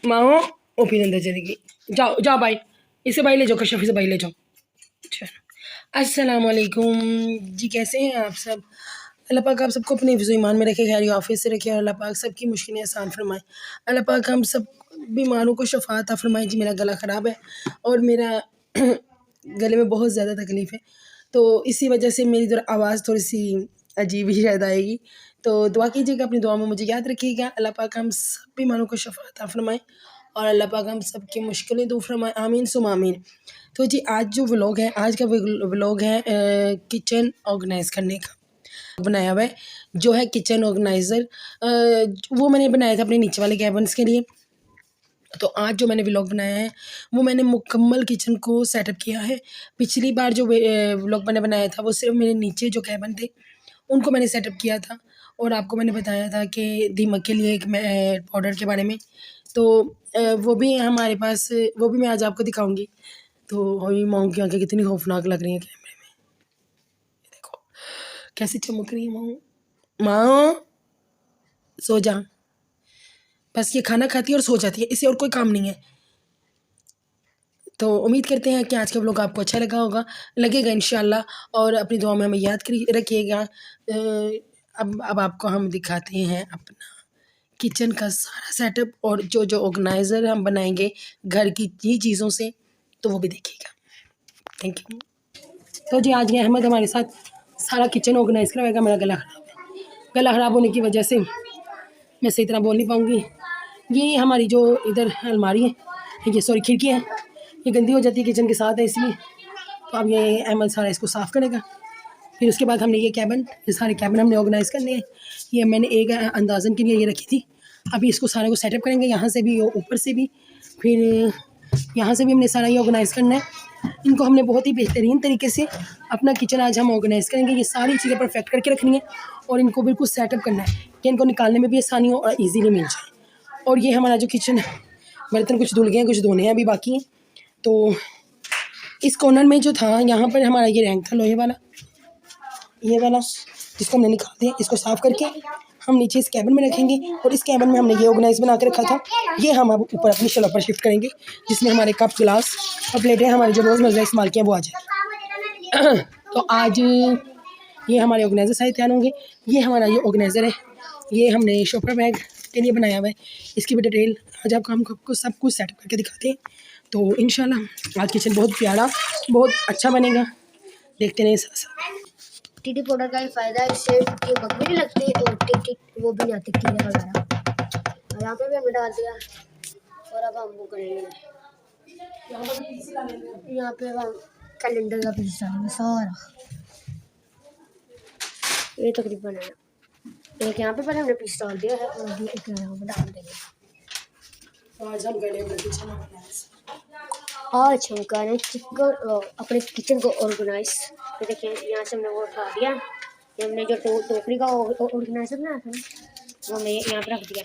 माओ वो फिर अंदर चली गई। जाओ जाओ भाई, इसे भाई ले जाओ, कशफ से भाई ले जाओ। चलो अस्सलाम वालेकुम जी, कैसे हैं आप सब? अल्लाह पाक आप सबको अपने हिफ्ज़ ईमान में रखे, खैर ऑफिस से रखे, और अल्लाह पाक सबकी मुश्किलें आसान फरमाए। अल्लाह पाक हम सब बीमारों को शफ़ा अता फरमाए। जी मेरा गला ख़राब है और मेरा गले में बहुत ज़्यादा तकलीफ़ है, तो इसी वजह से मेरी जो आवाज़ थोड़ी सी अजीब ही शायद आएगी, तो दुआ कीजिएगा, अपनी दुआ में मुझे याद रखिएगा। अल्लाह पाक हम सब बीमारों को शफ़ा अता फरमाए और अल्लाह पाक हम सब की मुश्किलें दूर फरमाए, आमीन सुम आमीन। तो जी आज जो व्लॉग है, आज का व्लॉग है किचन ऑर्गेनाइज़ करने का बनाया हुआ है, जो है किचन ऑर्गेनाइज़र। वो मैंने बनाया था अपने नीचे वाले कैबिन्स के लिए। तो आज जो मैंने व्लॉग बनाया है वो मैंने मुकम्मल किचन को सेटअप किया है। पिछली बार जो व्लॉग मैंने बनाया था वो सिर्फ मेरे नीचे जो कैबिन थे उनको मैंने सेटअप किया था, और आपको मैंने बताया था कि दीमक के लिए एक पाउडर के बारे में, तो वो भी हमारे पास, वो भी मैं आज आपको दिखाऊंगी। तो वही माओ की आंखें कितनी खौफनाक लग रही हैं कैमरे में, देखो कैसी चमक रही है। माओ माओ सो जा, बस ये खाना खाती है और सो जाती है, इसे और कोई काम नहीं है। तो उम्मीद करते हैं कि आज का व्लॉग आपको अच्छा लगा होगा, लगेगा इंशाल्लाह, और अपनी दुआ में हमें याद रखिएगा। अब आपको हम दिखाते हैं अपना किचन का सारा सेटअप, और जो जो ऑर्गेनाइज़र हम बनाएंगे घर की ये चीज़ों से, तो वो भी देखिएगा। Thank you. तो जी आज ये अहमद हमारे साथ सारा किचन ऑर्गेनाइज़ करवाएगा। मेरा गला ख़राब है, गला ख़राब होने की वजह से मैं सही तरह बोल नहीं पाऊँगी। ये हमारी जो इधर अलमारी है, ये सॉरी खिड़की है, ये गंदी हो जाती है किचन के साथ है, इसलिए तो अब ये अहमद सारा इसको साफ़ करेगा। फिर उसके बाद हमने ये सारे कैबिन हमने ऑर्गेनाइज़ करने हैं। ये मैंने एक अंदाज़न के लिए ये रखी थी, अभी इसको सारे को सेटअप करेंगे, यहाँ से भी ऊपर से भी, फिर यहाँ से भी हमने सारा ये ऑर्गेनाइज़ करना है। इनको हमने बहुत ही बेहतरीन तरीके से अपना किचन आज हम ऑर्गेनाइज़ करेंगे। ये सारी चीज़ें परफेक्ट करके रखनी है और इनको बिल्कुल सेटअप करना है कि इनको निकालने में भी आसानी हो और ईज़िली मिल जाए। और ये हमारा जो किचन है, बर्तन कुछ धुल गए हैं, कुछ धोने हैं, अभी बाकी हैं। तो इस कॉर्नर में जो था, यहाँ पर हमारा ये रैंक था लोहे वाला, ये वाला, जिसको हमने निकाल दिया। इसको साफ़ करके हम नीचे इस कैबिन में रखेंगे, और इस कैबिन में हमने ये ऑर्गेनाइज़ बना के रखा था, ये हम अब ऊपर अपनी शेल्फ पर शिफ्ट करेंगे, जिसमें हमारे कप गिलास और प्लेटें हमारे जो रोज़मर्रा इस्तेमाल किए हैं वो आ जाएगी। तो आज ये हमारे ऑर्गेनाइज़र सारे तैयार होंगे। ये हमारा ये ऑर्गेनाइज़र है, ये हमने शॉपर बैग के लिए बनाया हुआ है। इसकी भी डिटेल आज आपको सब कुछ सेटअप करके दिखाते हैं। तो इंशाल्लाह आज किचन बहुत प्यारा, बहुत अच्छा बनेगा, देखते रहें साथ साथ। टीटी पाउडर का ही फायदा है, इससे दीमक भी नहीं लगती और टिक वो भी नहीं आती कीड़े वगैरह। और यहाँ पे भी हमने डाल दिया, और अब हम वो करेंगे, यहाँ पे हम कैलेंडर का पीस डालेंगे सारा, ये तकरीबन है। एक यहाँ पे पहले हमने पीस डाल दिया है, और अभी एक यहाँ पे डाल देंगे। आज हम करेंगे किचन ऑर्गेनाइज़। आज हम करें अपने किचन को ऑर्गेनाइज। तो देखिए यहाँ से हमने वो उठा दिया, ये हमने जो टोकरी का ऑर्गेनाइजर बनाया था ना, वो हमने यहाँ पे रख दिया,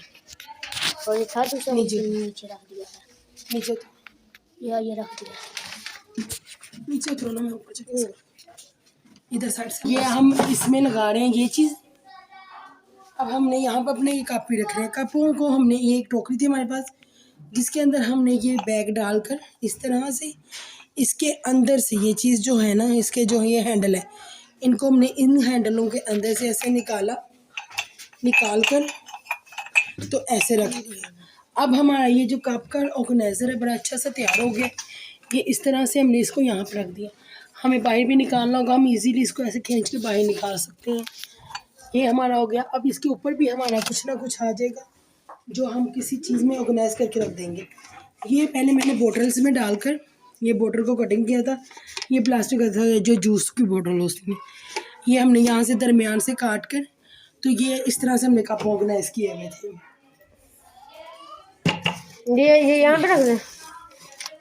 और ये था दूसरा नीचे रख दिया है, नीचे ये रख दिया नीचे उतरो ना, मैं ऊपर चढ़ इधर साइड से। ये हम इसमें लगा रहे हैं ये चीज़। अब हमने यहाँ पर अपने ये कप भी रख रहे हैं। कपों को हमने, ये एक टोकरी थी हमारे पास, जिसके अंदर हमने ये बैग डालकर इस तरह से इसके अंदर से ये चीज़ जो है ना, इसके जो ये हैंडल है, इनको हमने इन हैंडलों के अंदर से ऐसे निकाल कर तो ऐसे रख दिया। अब हमारा ये जो कप का ऑर्गेनाइज़र है बड़ा अच्छा सा तैयार हो गया। ये इस तरह से हमने इसको यहाँ पर रख दिया। हमें बाहर भी निकालना होगा, हम इजीली इसको ऐसे खींच के बाहर निकाल सकते हैं। ये हमारा हो गया। अब इसके ऊपर भी हमारा कुछ ना कुछ आ जाएगा जो हम किसी चीज़ में ऑर्गेनाइज़ करके रख देंगे। ये पहले मैंने बोटल्स में डालकर ये बोतल को कटिंग किया था। ये प्लास्टिक का था जो जूस की बोतल हो, उसमें ये हमने यहाँ से दरमियान से काट कर, तो ये इस तरह से हमने कप ऑर्गेनाइज़ किए हुए थे। ये यहाँ पे रख दें।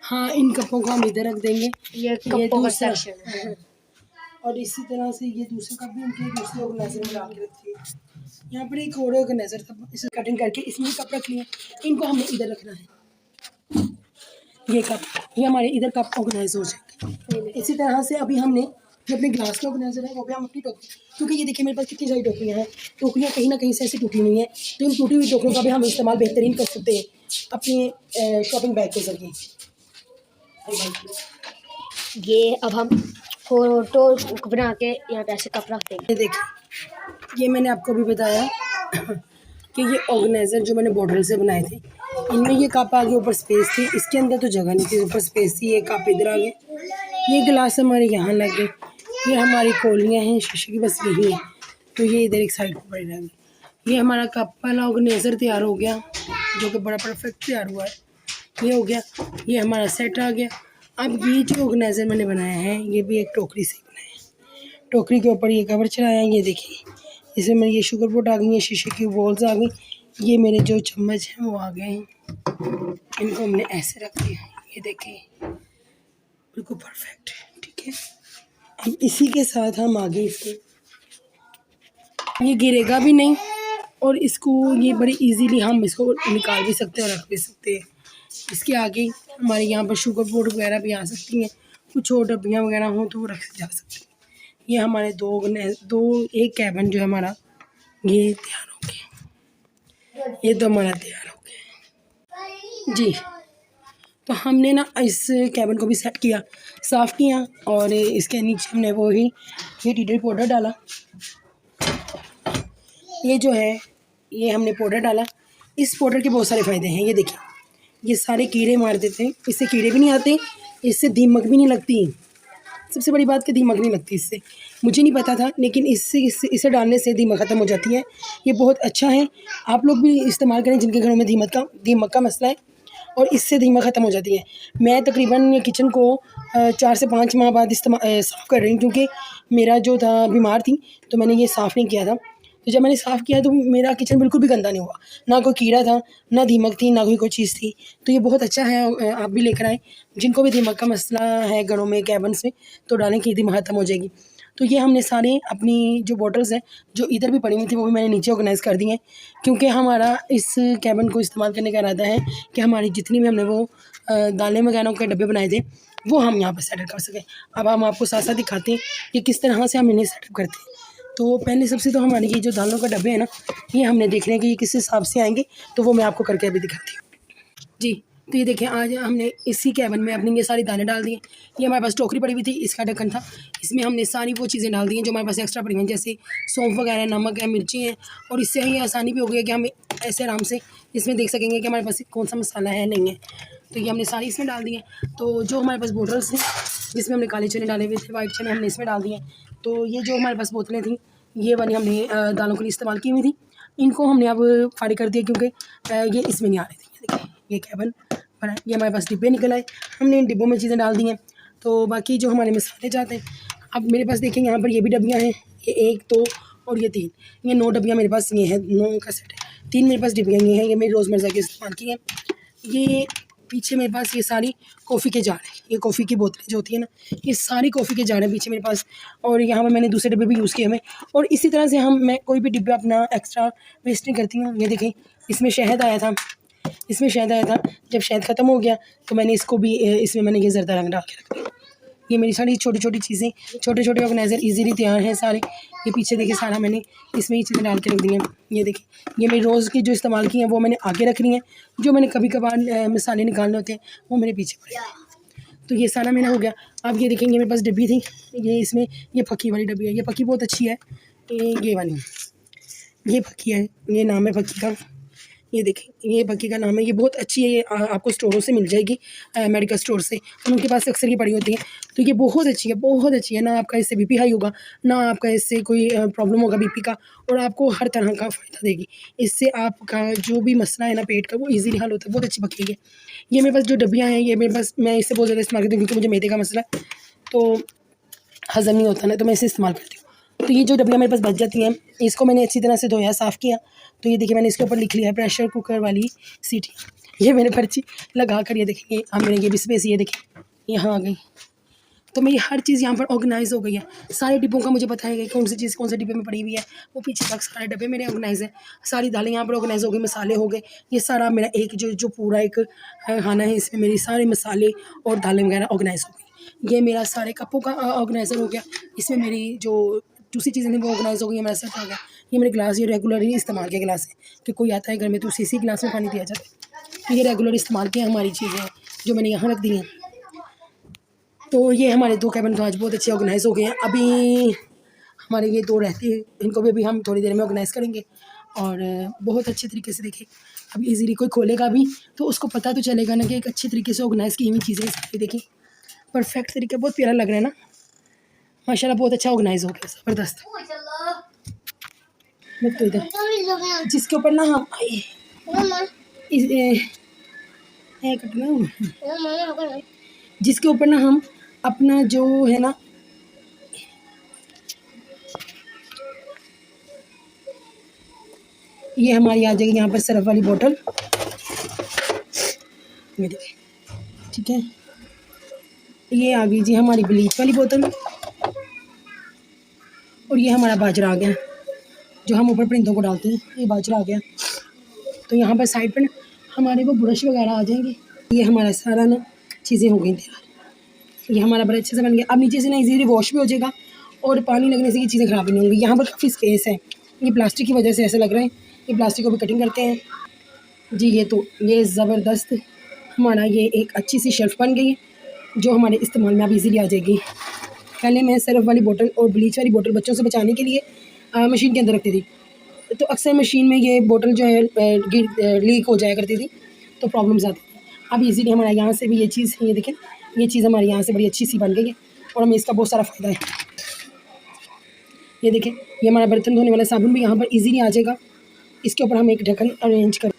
हाँ, इन कपों को हम इधर रख देंगे। ये कपों का सेक्शन है। और इसी तरह से ये दूसरे कप भी उनके दूसरे ऑर्गेनाइजर में डाल के रखिए। यहाँ पर एक और ऑर्गेनाइजर था, इसे कटिंग करके इसमें कप रख लिए। इनको हमने इधर रखना है। ये कप, ये हमारे इधर कप ऑर्गेनाइज हो जाएंगे। इसी तरह से अभी हमने जो अपने ग्लास का ऑर्गेनाइजर है वो भी हम अपनी टोकरी, क्योंकि ये देखिए मेरे पास कितनी सारी टोकरियाँ हैं, टोकरियाँ कहीं ना कहीं से ऐसी टूटी हुई हैं, तो इन टूटी हुई टोकरियों का भी हम इस्तेमाल बेहतरीन कर सकते हैं अपने शॉपिंग बैग के जरिए। ये अब हम फोटो बना के यहाँ पे ऐसे कप रख देंगे। ये देखिए, ये मैंने आपको भी बताया कि ये ऑर्गेनाइज़र जो मैंने बॉटल से बनाए थे, इनमें ये कप आगे ऊपर स्पेस थी, इसके अंदर तो जगह नहीं थी, ऊपर स्पेस थी, ये कप इधर आ गए, ये गिलास हमारे यहाँ लग गए, ये हमारी कौलियाँ हैं शीशे की, बस यही है, तो ये इधर एक साइड पर पड़ी रह गई। ये हमारा कप वाला ऑर्गेनाइज़र तैयार हो गया, जो कि बड़ा परफेक्ट तैयार हुआ है, ये हो गया, ये हमारा सेट आ गया। अब ये जो ऑर्गेनाइज़र मैंने बनाया है, ये भी एक टोकरी से बनाया है, टोकरी के ऊपर ये कवर चढ़ाया, ये देखिए इसमें मेरी ये शुगर बोट आ गई है, शीशे की बॉल्स आ गई, ये मेरे जो चम्मच हैं वो आ गए हैं, इनको हमने ऐसे रख दिया, ये देखिए बिल्कुल परफेक्ट, ठीक है। अब इसी के साथ हम आगे इसके, ये गिरेगा भी नहीं और इसको ये बड़ी इजीली हम इसको निकाल भी सकते हैं और रख भी सकते हैं। इसके आगे हमारे यहाँ पर शुगर बोट वगैरह भी आ सकती हैं, कुछ और डब्बियाँ वगैरह हों तो वो रख जा सकती हैं। ये हमारे एक कैबिन जो है हमारा ये तैयार हो गया, ये तो हमारा तैयार हो गया जी। तो हमने ना इस कैबिन को भी सेट किया, साफ़ किया और इसके नीचे हमने वो ही ये टी पाउडर डाला, ये जो है ये हमने पाउडर डाला। इस पाउडर के बहुत सारे फ़ायदे हैं, ये देखिए ये सारे कीड़े मार देते हैं, इससे कीड़े भी नहीं आते, इससे दीमक भी नहीं लगती, सबसे बड़ी बात कि दीमक नहीं लगती इससे, मुझे नहीं पता था, लेकिन इसे डालने से दीमक ख़त्म हो जाती है, ये बहुत अच्छा है। आप लोग भी इस्तेमाल करें जिनके घरों में दीमक का मसला है, और इससे दीमक ख़त्म हो जाती है। मैं तकरीबन ये किचन को 4 से 5 माह बाद साफ़ कर रही हूँ, क्योंकि मेरा जो था बीमार थी तो मैंने ये साफ़ नहीं किया था, तो जब मैंने साफ़ किया तो मेरा किचन बिल्कुल भी गंदा नहीं हुआ, ना कोई कीड़ा था, ना दीमक थी, ना कोई चीज़ थी, तो ये बहुत अच्छा है। आप भी लेकर आएँ, जिनको भी दीमक का मसला है घरों में कैबिन्स में, तो डालें कि दीमक ख़त्म हो जाएगी। तो ये हमने सारे अपनी जो बॉटल्स हैं जो इधर भी पड़ी हुई थी वो भी मैंने नीचे ऑर्गेनाइज़ कर दी हैं, क्योंकि हमारा इस कैबिन को इस्तेमाल करने का इरादा है कि हमारी जितनी भी हमने वो दालें वगैरह के डब्बे बनाए थे वो हम यहाँ पर सेटअप कर सकें। अब हम आपको साथ साथ दिखाते हैं कि किस तरह से हम इन्हें सेटअप करते हैं। तो पहले सबसे तो हमारे ये जो दालों का डब्बे हैं ना, ये हमने देख लिया कि ये किस हिसाब से आएंगे, तो वो मैं आपको करके अभी दिखाती हूँ जी। तो ये देखिए आज हमने इसी कैबिन में अपनी ये सारी दालें डाल दी हैं। ये हमारे पास टोकरी पड़ी हुई थी, इसका ढक्कन था, इसमें हमने सारी वो चीज़ें डाल दी हैं जो हमारे पास एक्स्ट्रा पड़ी हैं, जैसे सौंफ वगैरह, नमक है, मिर्ची है, और इससे ये आसानी भी हो गई है कि हम ऐसे आराम से इसमें देख सकेंगे कि हमारे पास कौन सा मसाला है नहीं है। तो ये हमने सारी इसमें डाल दी हैं। तो जो हमारे पास बोतल्स थी जिसमें हमने काले चने डाले हुए थे, वाइट चने हमने इसमें डाल दिए। तो ये जो हमारे पास बोतलें थी ये वाली हमने दालों के लिए इस्तेमाल की हुई थी, इनको हमने अब फाड़ी कर दिया क्योंकि ये इसमें नहीं आ रही थी। ये देखिए ये कैबिन बना, ये हमारे पास डिब्बे निकल आए, हमने इन डिब्बों में चीज़ें डाल दी हैं। तो बाकी जो हमारे मसाले जाते हैं, अब मेरे पास देखेंगे यहाँ पर ये भी डब्बियाँ हैं, ये 1 2 और ये 3, ये 9 डब्बियाँ मेरे पास ये हैं, 9 का सेट है। 3 मेरे पास डिब्बियाँ ये हैं, ये मेरी रोज़मर्रा के इस्तेमाल की हैं। ये पीछे मेरे पास ये सारी कॉफ़ी के जार हैं, ये कॉफ़ी की बोतलें जो होती है ना, ये सारी कॉफ़ी के जार हैं पीछे मेरे पास, और यहाँ पर मैंने दूसरे डिब्बे भी यूज़ किए हुए। और इसी तरह से मैं कोई भी डिब्बा अपना एक्स्ट्रा वेस्ट नहीं करती हूँ। ये देखें इसमें शहद आया था, जब शहद ख़त्म हो गया तो मैंने इसको भी इसमें मैंने ये ज़रदा रंग डाल के रख दिया। ये मेरी सारी छोटी छोटी चीज़ें, छोटे छोटे ऑर्गेनाइज़र इजीली तैयार हैं सारे। ये पीछे देखिए सारा मैंने इसमें ये चीज़ें डाल के रख दी हैं। ये देखिए ये मेरी रोज़ की जो इस्तेमाल की हैं वो मैंने आगे रख रही हैं, जो मैंने कभी कभार मसाले निकालने होते हैं वो मेरे पीछे पड़े हैं। तो ये सारा मेरा हो गया। अब ये देखेंगे मेरे पास डिब्बी थी, ये इसमें ये फक्की वाली डब्बी है, ये फक्की बहुत अच्छी है, ये वाली ये फक्की है, ये नाम है फक्की का, ये देखें ये फक्की का नाम है, ये बहुत अच्छी है, ये आपको स्टोरों से मिल जाएगी, मेडिकल स्टोर से, उनके पास अक्सर ये पड़ी होती है। तो ये बहुत अच्छी है, ना आपका इससे बीपी हाई होगा, ना आपका इससे कोई प्रॉब्लम होगा बीपी का, और आपको हर तरह का फ़ायदा देगी। इससे आपका जो भी मसला है ना पेट का वो ईज़िली हल होता है, बहुत अच्छी फक्की है। ये मेरे पास जो डब्बियाँ हैं ये मेरे पास, मैं इससे बहुत ज़्यादा इस्तेमाल करती हूँ क्योंकि मुझे मैदे का मसला है तो हज़म नहीं होता ना, तो मैं इसे इस्तेमाल करती हूँ। तो ये जो डब्बियाँ मेरे पास बच जाती हैं इसको मैंने अच्छी तरह से धोया, साफ़ किया। तो ये देखिए मैंने इसके ऊपर लिख लिया है प्रेशर कुकर वाली सीटी, ये मैंने पर्ची लगा कर, ये देखेंगे अब मेरे ये भी स्पेस, ये देखिए यहाँ आ गई। तो मेरी हर चीज़ यहाँ पर ऑर्गेनाइज़ हो गई है, सारे डिब्बों का मुझे पता है कि कौन सी चीज़ कौन से डिब्बे में पड़ी हुई है, वो पीछे तक सारे डब्बे मेरे ऑर्गेनाइज़ है। सारी दालें यहाँ पर ऑर्गेनाइज़ हो गई, मसाले हो गए, ये सारा मेरा एक जो पूरा एक खाना है, इसमें मेरी सारे मसाले और दालें वगैरह ऑर्गेनाइज़ हो गई। ये मेरा सारे कपों का ऑर्गेनाइज़र हो गया। इसमें मेरी जो दूसरी चीज़ें थी वो ऑर्गेनाइज़ हो गई, हमारा सेट हो गया। ये मेरे गिलास, ये रेगुलर ही इस्तेमाल के गिलास है कि कोई आता है घर में तो उसी गिलास में पानी दिया जाता है। तो ये रेगुलर इस्तेमाल की हमारी चीज़ें हैं जो मैंने यहाँ रख दी हैं। तो ये हमारे 2 कैबिन तो आज बहुत अच्छे ऑर्गेनाइज़ हो गए हैं। अभी हमारे ये 2 रहते हैं, इनको भी अभी हम थोड़ी देर में ऑर्गेनाइज़ करेंगे और बहुत अच्छे तरीके से देखिए। अब ईज़िली कोई खोलेगा भी तो उसको पता तो चलेगा ना कि एक अच्छे तरीके से ऑर्गेनाइज़ की हुई चीज़ें सारी। देखिए परफेक्ट तरीके, बहुत प्यारा लग रहा है ना, माशाल्लाह बहुत अच्छा ऑर्गेनाइज़ हो गया, ज़बरदस्त। मत तो इधर जिसके ऊपर ना हम जिसके ऊपर ना हम अपना जो है ना ये हमारी आ जाएगी यहाँ पर सरफ वाली बोतल, ये देखिए, ठीक है। ये आ गई जी हमारी ब्लीच वाली बोतल और ये हमारा बाजरा आ गया जो हम ऊपर परिंदों को डालते हैं, ये बाजरा आ गया। तो यहाँ पर साइड पर हमारे वो ब्रश वगैरह आ जाएंगे। ये हमारा सारा ना चीज़ें हो गई तैयार। ये हमारा बड़ा अच्छे से बन गया। अब नीचे से ना इजीली वॉश भी हो जाएगा और पानी लगने से ये चीज़ें ख़राब नहीं होंगी। यहाँ पर काफ़ी स्पेस है, ये प्लास्टिक की वजह से ऐसे लग रहा है। ये प्लास्टिक को भी कटिंग करते हैं जी। ये ज़बरदस्त हमारा ये एक अच्छी सी शेल्फ़ बन गई है जो हमारे इस्तेमाल में अब ईज़िली आ जाएगी। पहले मैं सरफ वाली बोतल और ब्लीच वाली बोतल बच्चों से बचाने के लिए मशीन के अंदर रखती थी, तो अक्सर मशीन में ये बोतल जो है लीक हो जाया करती थी तो प्रॉब्लम्स आती थी। अब इजीली हमारे यहाँ से भी ये चीज़, ये देखें, ये चीज़ हमारे यहाँ से बड़ी अच्छी सी बन गई है और हमें इसका बहुत सारा फ़ायदा है। ये देखें, ये हमारा बर्तन धोने वाला साबुन भी यहाँ पर इजीली आ जाएगा। इसके ऊपर हम एक ढक्कन अरेंज कर,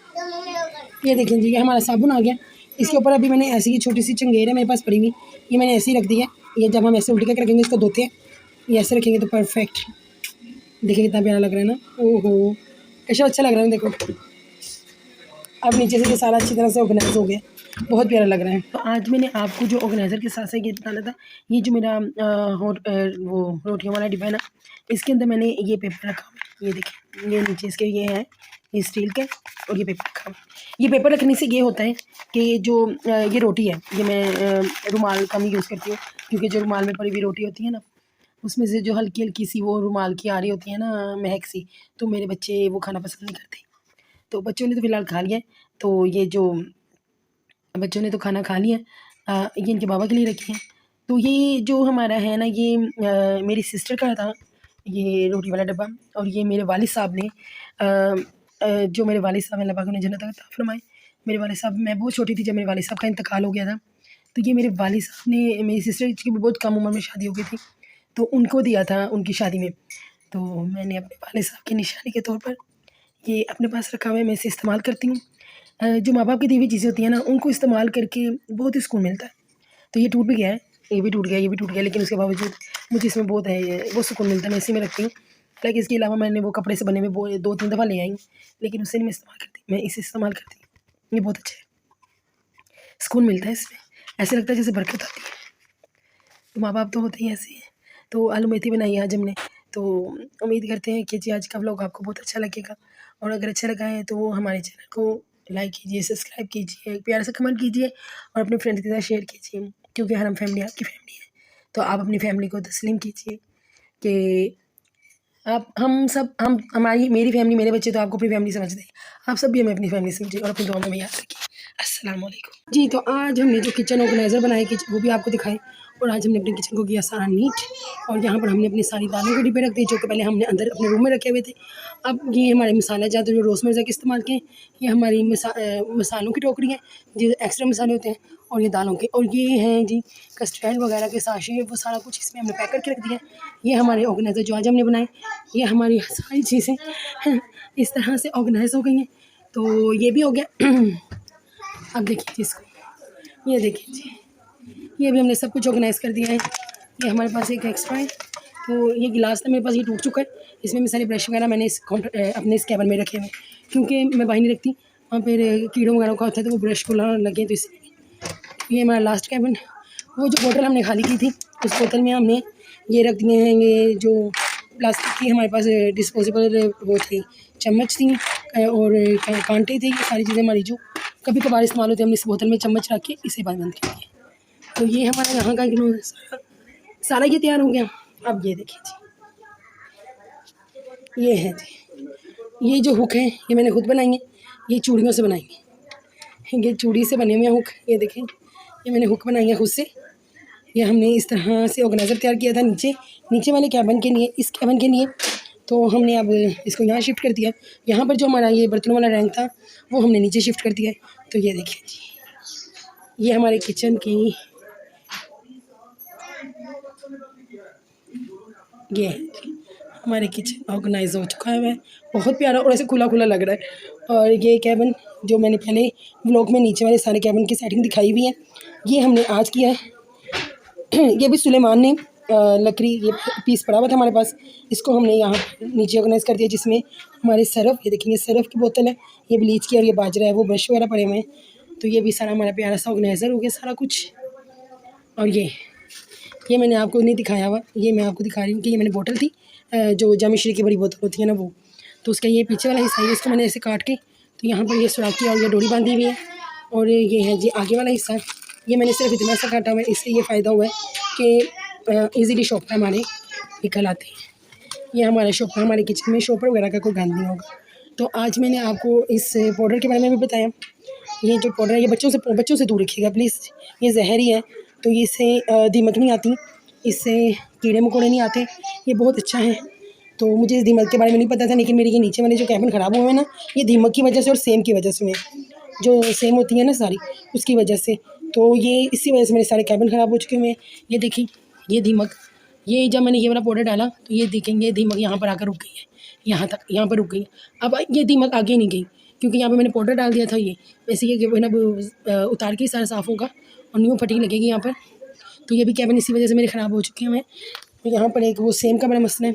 ये देखें जी, ये हमारा साबुन आ गया। इसके ऊपर अभी मैंने ऐसी ही छोटी सी चंगेर है मेरे पास पड़ी हुई, ये मैंने ऐसे ही रख दी है। ये जब हम ऐसे उल्टे करके रखेंगे, इसको धोते हैं, ये ऐसे रखेंगे तो परफेक्ट। देखिए कितना प्यारा लग रहा है ना, ओहो कैसा अच्छा लग रहा है। देखो अब नीचे से तो सारा अच्छी तरह से ऑर्गेनाइज हो गया, बहुत प्यारा लग रहा है। तो आज मैंने आपको जो ऑर्गेनाइज़र के साथ साथ ये बताना था, ये जो मेरा वो रोटियों वाला डिब्बा है ना, इसके अंदर मैंने ये पेपर रखा हुआ है। ये देखिए, ये नीचे इसके ये है, ये स्टील का और ये पेपर रखा हुआ है। ये पेपर रखने से ये होता है कि जो ये रोटी है, ये मैं रुमाल कम यूज़ करती हूँ क्योंकि जो रुमाल में पड़ी हुई रोटी होती है ना, उसमें से जो हल्की हल्की सी वो रुमाल की आ रही होती है ना महक सी, तो मेरे बच्चे वो खाना पसंद नहीं करते। तो बच्चों ने तो फ़िलहाल खा लिया है, तो ये जो बच्चों ने तो खाना खा लिया, ये इनके बाबा के लिए रखे हैं। तो ये जो हमारा है ना, ये मेरी सिस्टर का था ये रोटी वाला डब्बा, और ये मेरे वालिद साहब ने जो मेरे वालिद साहब अल्लाह पाक उन्हें जन्नत अता फरमाए। मेरे वालिद साहब, मैं बहुत छोटी थी जब मेरे वालिद साहब का इंतकाल हो गया था, तो ये मेरे वालिद साहब ने, मेरी सिस्टर की भी बहुत कम उम्र में शादी हो गई थी, तो उनको दिया था उनकी शादी में। तो मैंने अपने वालिद साहब की निशानी के तौर पर ये अपने पास रखा हुआ है, मैं इसे इस्तेमाल करती हूँ। जो माँ बाप की दी हुई चीज़ें होती हैं ना, उनको इस्तेमाल करके बहुत ही सुकून मिलता है। तो ये टूट भी गया है, ये भी टूट गया, ये भी टूट गया, लेकिन उसके बावजूद मुझे इसमें बहुत बहुत सुकून मिलता है, मैं इसी में रखती हूँ। हालाँकि इसके अलावा मैंने वो कपड़े से बने हुए वो 2-3 दफ़ा ले आई हूँ, लेकिन उससे नहीं मैं इस्तेमाल करती, मैं इसे इस्तेमाल करती हूँ। ये बहुत अच्छा है, सुकून मिलता है इसमें, ऐसे लगता है जैसे बरकत आती है। तो माँ बाप तो होते ही ऐसे हैं। तो आलू मेथी बनाई आज हमने, तो उम्मीद करते हैं कि जी आज का व्लॉग आपको बहुत अच्छा लगेगा, और अगर अच्छा लगा है तो हमारे चैनल को लाइक कीजिए, सब्सक्राइब कीजिए, एक प्यारा सा कमेंट कीजिए और अपने फ्रेंड्स के साथ शेयर कीजिए, क्योंकि हर हम फैमिली आपकी फैमिली है। तो आप अपनी फैमिली को तस्लीम कीजिए कि आप हम सब हमारी मेरी फैमिली, मेरे बच्चे तो आपको अपनी फैमिली समझते हैं, आप सब भी हमें अपनी फैमिली समझिए और अपनी दुआ में याद रखिए। अस्सलाम वालेकुम जी। तो आज हमने जो किचन ऑर्गेनाइज़र बनाए वो भी आपको दिखाए, और आज हमने अपने किचन को किया सारा नीट, और यहाँ पर हमने अपनी सारी दालों के डिब्बे रख दिए जो कि पहले हमने अंदर अपने रूम में रखे हुए थे। अब ये हमारे मसाला ज़्यादा जो रोज़ मिर्ज़ा के इस्तेमाल के, ये हमारी मसालों की टोकरी है जो एक्स्ट्रा मसाले होते हैं, और ये दालों के, और ये हैं जी कस्टर्ड वगैरह के साशे, वो सारा कुछ इसमें हमने पैक करके रख दिया। ये हमारे ऑर्गेनाइज़र जो आज हमने बनाए, ये हमारी सारी चीज़ें इस तरह से ऑर्गेनाइज़ हो गई हैं। तो ये भी हो गया। अब देखिए जी इसको, ये देखिए जी, ये भी हमने सब कुछ ऑर्गेनाइज़ कर दिया है। ये हमारे पास एक एक्स्ट्रा है, तो ये गिलास था मेरे पास, ये टूट चुका है। इसमें मैं सारे ब्रश वगैरह मैंने अपने इस कैबिन में रखे हुए, क्योंकि मैं बाहर नहीं रखती, वहाँ पर कीड़ों वगैरह का होता है तो वो ब्रश को लगे, तो इसलिए। ये हमारा लास्ट कैबिन, वो जो बोतल हमने खाली की थी उस बोतल में हमने ये रख दिए हैं, ये जो प्लास्टिक की हमारे पास डिस्पोजेबल वो थी, चम्मच थी और कांटे थे, ये सारी चीज़ें हमारी जो कभी कभार इस्तेमाल होती है, हमने इस बोतल में चम्मच रख के इसे बंद कर दिया। तो ये हमारा यहाँ का सारा ये तैयार हो गया। अब ये देखिए जी, ये है जी, ये जो हुक है ये मैंने खुद बनाई है, ये चूड़ियों से बनाई है, ये चूड़ी से बने हुए हैं हुक। ये देखें, ये मैंने हुक बनाई है खुद से। ये हमने इस तरह से ऑर्गेनाइज़र तैयार किया था नीचे वाले कैबिन के लिए, इस कैबिन के लिए। तो हमने अब इसको यहाँ शिफ्ट कर दिया। यहाँ पर जो हमारा ये बर्तनों वाला रैंक था वो हमने नीचे शिफ्ट कर दिया है। तो ये देखिए जी, ये हमारे किचन की ये है जी, हमारे किचन ऑर्गेनाइज हो चुका है, बहुत प्यारा और ऐसे खुला खुला लग रहा है। और ये कैबिन जो मैंने पहले व्लॉग में नीचे वाले सारे कैबिन की सेटिंग दिखाई हुई है, ये हमने आज किया है। ये भी सुलेमान ने लकड़ी ये पीस पड़ा हुआ था हमारे पास, इसको हमने यहाँ नीचे ऑर्गेनाइज़ कर दिया, जिसमें हमारे सरफ़, ये देखेंगे सरफ़ की बोतल है, ये ब्लीच की, और ये बाजरा है, वो ब्रश वगैरह पड़े हुए हैं। तो ये भी सारा हमारा प्यारा सा ऑर्गेनाइज़र हो गया सारा कुछ। और ये मैंने आपको नहीं दिखाया हुआ, ये मैं आपको दिखा रही हूँ कि ये मैंने बोतल थी जो जामिश्री की बड़ी बोतल होती है ना वो, तो उसका ये पीछे वाला हिस्सा है, इसको मैंने ऐसे काट के तो यहाँ पर ये सुराख किया और ये डोरी बांधी हुई है। और ये है जी आगे वाला हिस्सा, ये मैंने सिर्फ इतना सा काटा हुआ है, इससे ये फ़ायदा हुआ है कि ईज़िली शॉपर हमारे निकल आते हैं। ये हमारा शॉपर, हमारे किचन में शॉपर वगैरह का कोई गंद नहीं होगा। तो आज मैंने आपको इस पाउडर के बारे में भी बताया। ये जो पाउडर है ये बच्चों से दूर रखिएगा प्लीज़, ये जहरी है, तो इससे दीमक नहीं आती, इससे कीड़े मकोड़े नहीं आते, ये बहुत अच्छा है। तो मुझे इस दीमक के बारे में नहीं पता था, लेकिन मेरे ये नीचे वाले जो कैबिन ख़राब हुए हैं ना, ये दीमक की वजह से और सेम की वजह से हुए, जो सेम होती है ना सारी, उसकी वजह से। तो ये इसी वजह से मेरे सारे कैबिन ख़राब हो चुके हुए हैं। ये देखिए, ये दीमक, ये जब मैंने ये वाला पाउडर डाला तो ये देखेंगे दीमक यहाँ पर आकर रुक गई है, यहाँ तक, यहाँ पर रुक गई। अब ये दीमक आगे नहीं गई क्योंकि यहाँ पे मैंने पाउडर डाल दिया था। ये वैसे ये ना उतार के सारा साफ़ होगा और न्यू फटी लगेगी यहाँ पर। तो ये भी कैबिन इसी वजह से मेरे ख़राब हो चुके हैं। यहाँ पर एक वो सेम का बड़ा मसला है,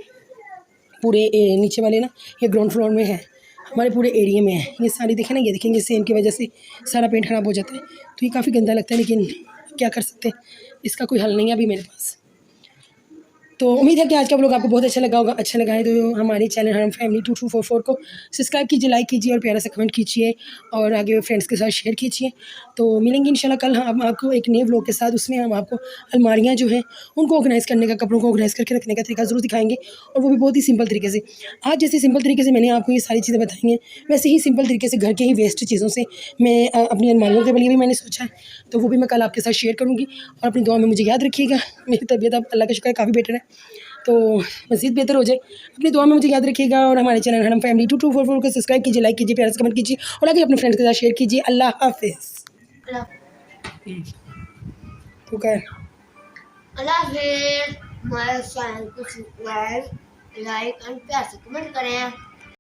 पूरे नीचे वाले ना ये ग्राउंड फ्लोर में है, हमारे पूरे एरिया में है। ये सारी देखें ना, ये देखेंगे सेम की वजह से सारा पेंट ख़राब हो जाता है। तो ये काफ़ी गंदा लगता है, लेकिन क्या कर सकते हैं, इसका कोई हल नहीं है अभी मेरे पास। तो उम्मीद है कि आज का व्लॉग आपको बहुत अच्छा लगा होगा। अच्छा लगा है तो हमारे चैनल हरम फैमिली 2244 को सब्सक्राइब कीजिए, लाइक कीजिए और प्यारा सा कमेंट कीजिए और आगे फ्रेंड्स के साथ शेयर कीजिए। तो मिलेंगे इंशाल्लाह कल हम आपको एक नए व्लॉग के साथ। उसमें हम आपको अलमारियाँ जो हैं उनको ऑर्गेनाइज़ करने का, कपड़ों को ऑर्गेनाइज़ करके रखने का तरीका ज़रूर दिखाएंगे, और वो भी बहुत ही सिंपल तरीके से। आज जैसे सिंपल तरीके से मैंने आपको ये सारी चीज़ें बताई हैं, वैसे ही सिंपल तरीके से घर के ही वेस्ट चीज़ों से मैं अपनी अलमारियों के लिए भी मैंने सोचा है, तो वो भी मैं कल आपके साथ शेयर करूँगी। और अपनी दुआ में मुझे याद रखिएगा। मेरी तबीयत अब अल्लाह का शुक्र है काफ़ी बेटर है, तो मज़ीद बेहतर हो जाए। अपनी दुआ में मुझे याद रखिएगा और हमारे चैनल हरम फैमिली 2244 को सब्सक्राइब कीजिए, लाइक कीजिए, प्यार से कमेंट कीजिए और आगे अपने फ्रेंड्स के साथ शेयर कीजिए। अल्लाह हाफिज़। तो क्या अल्लाह हाफिज़। हमारे चैनल को सब्सक्राइब, लाइक एंड प्यार से कमेंट करें।